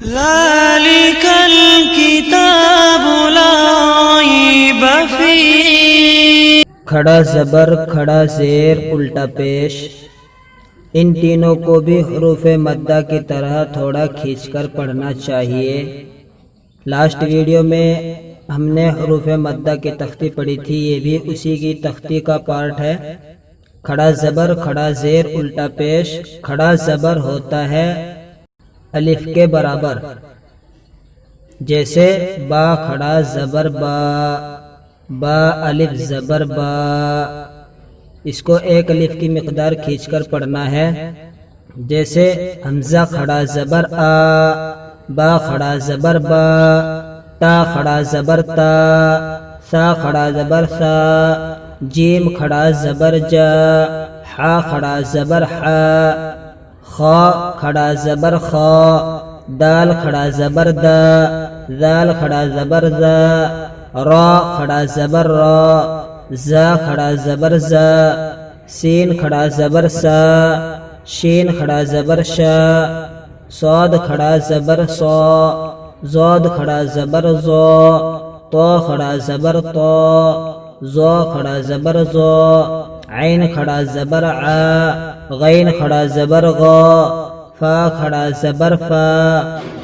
ذلك الكتاب لا ريب فيه. کھڑا زبر، کھڑا زیر، الٹا پیش، ان تینوں کو بھی حروف مدہ کی طرح تھوڑا کھینچ کر پڑھنا چاہیے۔ لاسٹ ویڈیو میں ہم نے حروف مدہ کی تختی پڑھی تھی، یہ بھی اسی کی تختی کا پارٹ ہے۔ کھڑا زبر، کھڑا زیر، الٹا پیش۔ کھڑا زبر ہوتا ہے الف کے برابر، جیسے با کھڑا زبر با، با الف زبر با، اس کو ایک الف کی مقدار کھینچ کر پڑھنا ہے۔ جیسے حمزہ کھڑا زبر آ، با کھڑا زبر با، تا کھڑا زبر تا، سا کھڑا زبر سا، جیم کھڑا زبر جا، حا کھڑا زبر حا، خا کھڑا زبر خا، دال کھڑا زبر دا، ذال کھڑا زبر زا، را کھڑا زبر را، زا کھڑا زبر زا، سین کھڑا زبر سا، شین کھڑا زبر شا، صاد کھڑا زبر سا، زاد کھڑا زبر زو، تو کھڑا زبر تو، زو کھڑا زبر زو، عین کھڑا زبر ع، غین کھڑا زبر غا، فا کھڑا زبر فا،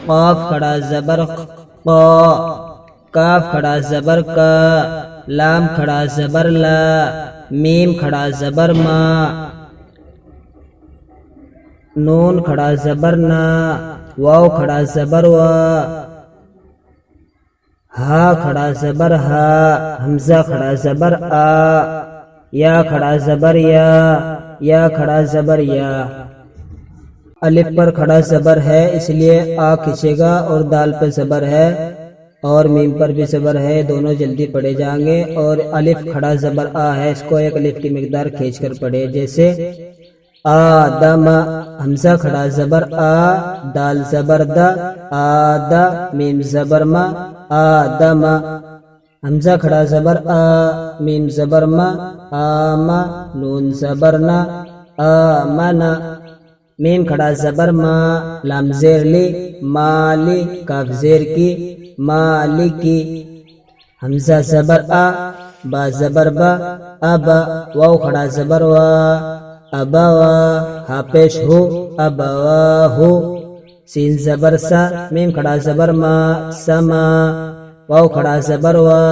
قاف کھڑا زبر قا، کاف کھڑا زبر کا، لام کھڑا زبر لا، میم کھڑا زبر ما، نون کھڑا زبر نا، واو کھڑا زبر وا، ہا کھڑا زبر ہا، حمزہ کھڑا زبر آ، یا کھڑا زبر یا کھڑا زبر یا۔ الف پر کھڑا زبر ہے اس لیے آ کھنچے گا، اور دال پہ زبر ہے اور میم پر بھی زبر ہے، دونوں جلدی پڑھے جائیں گے۔ اور الف کھڑا زبر آ ہے، اس کو ایک الف کی مقدار کھینچ کر پڑھے، جیسے آدم، حمزہ کھڑا زبر آ، دال زبر دا، آدا، میم زبر ما، آدم، حمزہ کھڑا زبر آ، میم زبر ما، آما، نون زبر نا، آمنا، میم کھڑا زبر ما، لام زیر لی، مالی، کاف زیر کی، مالکی، حمزہ زبر آ، با زبر با، ابا، واو کھڑا زبر وا، ابوا، ہا پیش ہو، ابوا ہو، سین زبر سا، میم کھڑا زبر ما، سما، واو کھڑا زبر وا،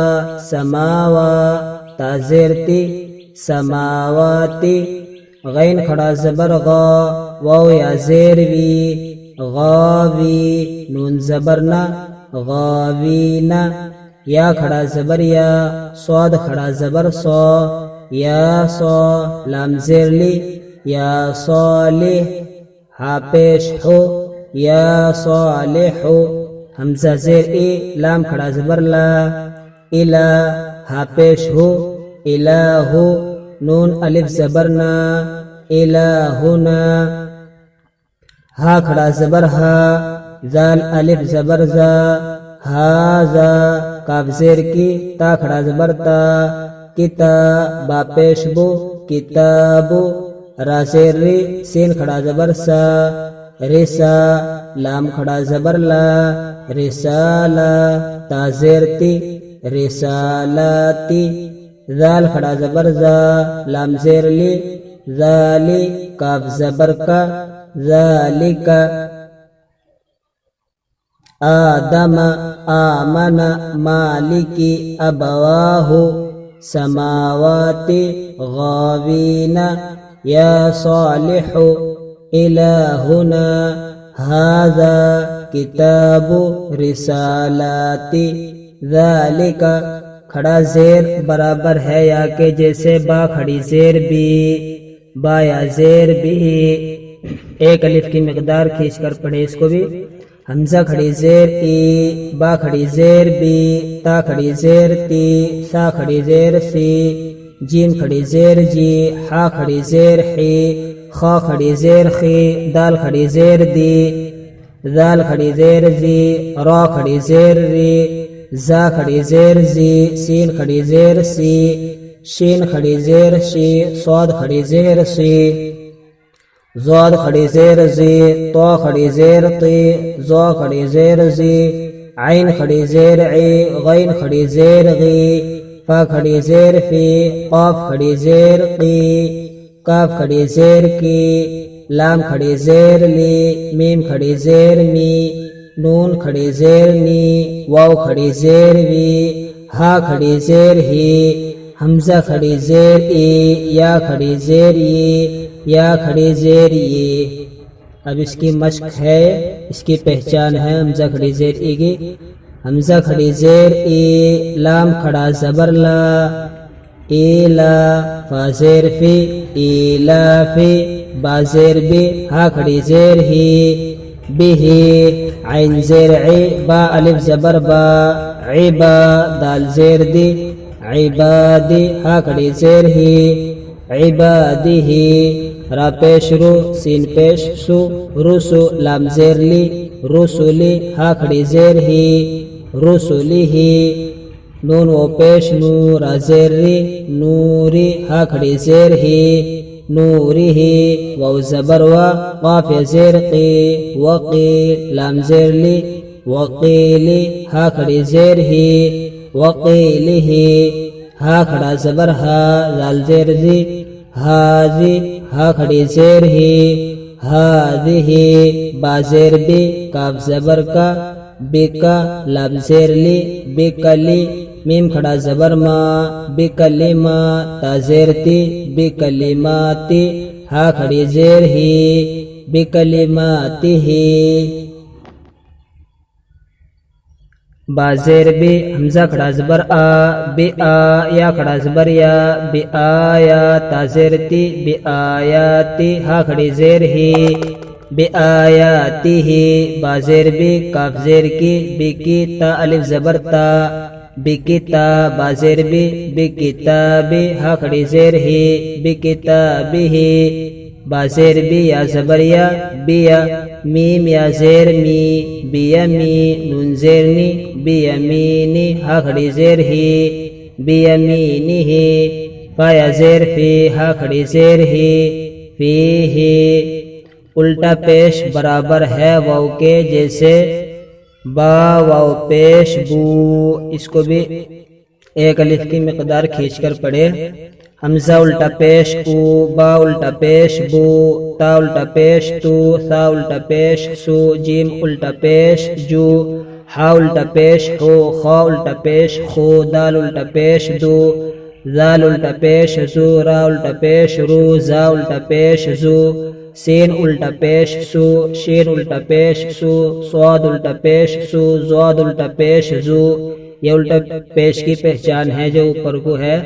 سماوا، تا زیر تی، سماواتی، غین کھڑا زبر غا، واو یا زیر وی، غاوی، نون زبر نا، غاوینا، یا کھڑا زبر یا، صاد کھڑا زبر سا، یا سا، لام زیر لی، یا صالح، ہا پیش ہو، یا صالح، حمزہ زیر ای، لام کھڑا زبر لا، الہ، ہا پیش ہو، الہ، نون الف زبر نا، الہنا، ہا کھڑا زبر ہا، ذال الف زبر زا، ہاذا، کاف زیر کی، تا کھڑا زبر تا، کتاب، با پیش بو، کتابو، را زیر ری، سین کھڑا زبر سا، رسا، لام کھڑا زبر لا، رسالہ، تا زیر تی، رسالاتی، ذال کھڑا زبر زا، لام زیر لی، ذالی، کاف زبر کا، ذالکا، آدم، آمن، مالکی، ابواہ، سماواتی، غاوین، یا صالح، الہنا، ھذا، کتاب، رسالاتی، ذالک، کھڑا زیر برابر ہے یا کہ، جیسے با کھڑی زیر بی، با یا زیر بی، ایک الف کی مقدار کھینچ کر پڑھے اس کو بھی۔ حمزہ کھڑی زیر ای، با کھڑی زیر بی، تا کھڑی زیر تی، سا کھڑی زیر سی، جیم کھڑی زیر جی، حا کھڑی زیر حی، خا کھڑی زیر خی، دال کھڑی زیر دی، ذال کھڑی زیر زی، را کھڑی زیر ری، زا کھڑی زیر زی، سین کھڑی زیر سی، شین کھڑی زیر شی، صاد کھڑی زیر سی، ضاد کھڑی زیر زی، تو کھڑی زیر تی، زو کھڑی زیر زی، عین کھڑی زیر عی، غین کھڑی زیر غی، فا کھڑی زیر فی، قاف کھڑی زیر قی، کاف کھڑی زیر کی، لام کھڑی زیر لی، میم کھڑی زیر می، نون کھڑی زیر نی، واو کھڑی زیر وی، ہا کھڑی زیر ہی، حمزہ کھڑی زیر ای، یا کھڑی زیر ای، یا کھڑی زیر ای۔ اب اس کی مشق ہے، اس کی پہچان ہے حمزہ کھڑی زیر ای کی۔ حمزہ کھڑی زیر ای، لام کھڑا زبر لا، ایلا، فا زیر فی، ایلا فی، با زیر بی، ہا کھڑی زیر ہی، بھی، عین زیر عی، با الف زبر با، عبا، دال زیر دی، عبادی، ہا کھڑی زیر ہی، عبادی، را پیش رو، سین پیش سو، رسو، لام زیر لی، رسولی، ہا کھڑی زیر ہی، رسولی ہی، نون و پیش نو، را زیر ری، نوری، ہا کھڑی زیر ہی، نوری ہی، واو زبر وا، قاف زیر قی، وقی، لام زیر لی، وقیلی، ہا کھڑی زیر ہی، وقیلی ہی، ہا کھڑا زبر ہا، زال زیر زی، ہاضی، ہا کھڑی زیر ہی، ہاضی، با زیر بی، کاف زبر کا، بکا، لام زیر لی، بکلی، میم کھڑا زبر ما، بکلما، تا زیر تی، بکلماتی، ہا کھڑی زیر ہی، بکلماتی ہی، با زیر بی، حمزہ کھڑا زبر آ، بی آ، یا کھڑا زبر یا، بی آیا، تا زیر تی، بی آیاتی، ہا کھڑی زیر ہی، بی آیاتی ہی، با زیر بی، کاف زیر کی، بی کی، تا الف زبر تا، بی کتا، با زیر بی، بی کتابی، ہا کھڑی زیر ہی، بی کتابی ہی، با زیر بی، یا زبر یا، بیا، میم یا زیر می، بیمی، نون زیر نی، بیمینی، ہا کھڑی زیر ہی، بیمینی ہی، فا یا زیر فی، ہا کھڑی زیر ہی، فی ہی، الٹا پیش برابر ہے واو کے، جیسے با واو پیش بو، اس کو بھی ایک الف کی مقدار کھینچ کر پڑھے۔ حمزہ الٹا پیش او، با الٹا پیش بو، تا الٹا پیش تو، ثا الٹا پیش سو، جیم الٹا پیش جو، ہا الٹا پیش ہو، خا الٹا پیش خو، دال الٹا پیش دو، ذال الٹا پیش زو، را الٹا پیش رو، زا الٹا پیش زو، سین الٹا پیش سو، شین الٹا پیش سو، صاد الٹا پیش سو، زواد الٹا پیش زو۔ یہ الٹا پیش کی پہچان ہے جو اوپر کو ہے۔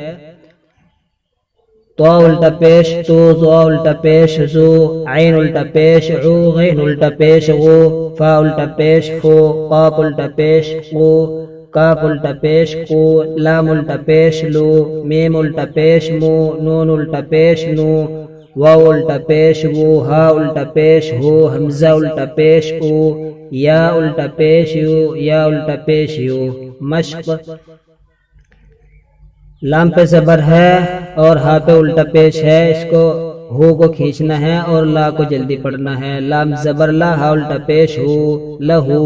تو الٹا پیش تو، زو الٹا پیش زو، عین الٹا پیش عو، غین الٹا پیش غو، فا الٹا پیش فو، قاف الٹا پیش قو، کاف الٹا پیش قو، لام الٹا پیش لو، میم الٹا پیش مو، نون الٹا پیش نو، واو الٹا پیش وو، ہا الٹا پیش ہو، حمزہ الٹا پیش او، یا الٹا پیش یو، یا الٹا پیش یو۔ مشق، لام پہ زبر ہے اور ہا پہ الٹا پیش ہے، اس کو ہو کو کھینچنا ہے اور لا کو جلدی پڑھنا ہے۔ لام زبر لا، ہا الٹا پیش ہو، لہو،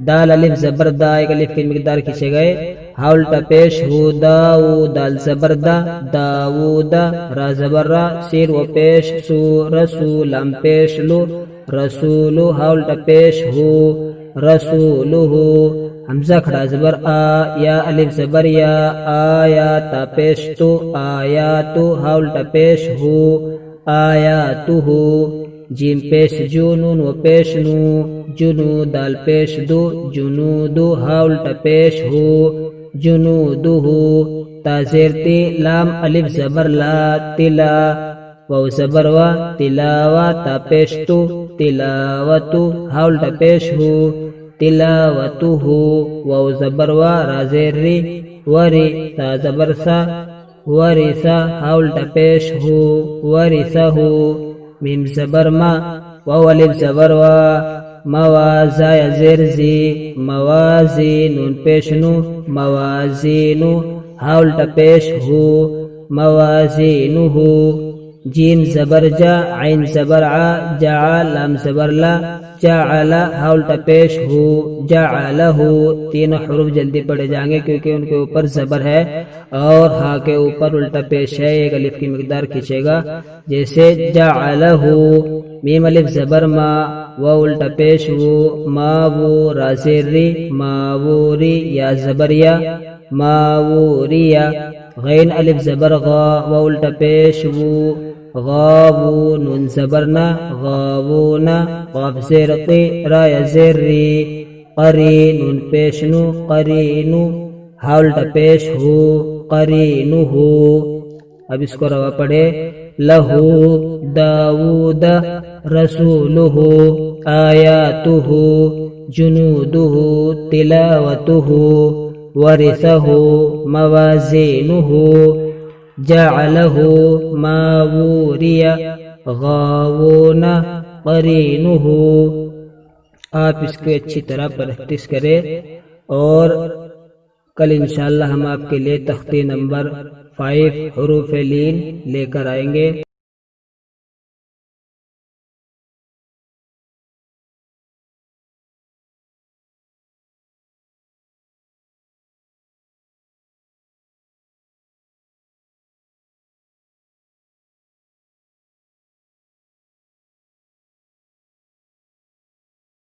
دال الف زبر دا، ایک الف کی مقدار کھینچے گئے، ہا الٹا پیش ہو، داو، دال زبر دا، داودا، را زبر را، سین و پیش سو، رسو، لام پیش لو، رسولو، ہا الٹا پیش ہو، رسولو، حمزہ کھڑا زبر آ، یا الف زبر یا، آیا، تا پیش تو، آیاتو، ہا الٹا پیش ہو، آیاتو ہو، جیم پیش جو، نون و پیش نو، جنو، دال پیش دو، جنودو، ہا الٹا پیش ہو، جنودو ہو، تا زیر تی، لام الف زبر لا، تلا، واو زبر وا، تلاوا، تا پیش تو، تلاوتو، ہا الٹا پیش ہو، تلاوتو ہو، واو زبر وا، را زیر ری، وری، تا زبر سا، ورثا، ہا الٹا پیش ہو، ورثا ہو، میم زبر ما، واو الف زبر وا، موازا یا زیر زی، موازی، نون پیش نو، موازینو، ہا الٹا پیش ہو، موازینو ہو، جیم زبر جا، عین زبر ع، جع لام زبر لا، جعل ہا الٹا پیش ہو، جعلہ، تین حروف جلدی پڑھے جائیں گے کیونکہ ان کے اوپر زبر ہے اور ہا کے اوپر الٹا پیش ہے، ایک الف کی مقدار کھینچے گا، جیسے جعلہ، میم الف زبر ما، واو الٹا پیش ہو، ما وہ را زیر ری، ما وہ ری، یا زبر یا، ما وہ ریا، غین الف زبر غا، واو الٹا پیش ہو، غابو، نون زبرنا، غابونا، قاف زیر قی، را یا زیر ری، قری، نون پیشنو، قرینو، ہا الٹا پیش ہو، قرینو ہو۔ اب اس کو روا پڑھے، لہو داود رسولہ آیاتہ جنودہ تلاوتہ ورثہ موازینہ جعلہ ماووری غاوون قرینہ۔ آپ اس کو اچھی طرح پریکٹس کریں اور کل انشاءاللہ ہم آپ کے لیے تختی نمبر 5 حروف لین لے کر آئیں گے۔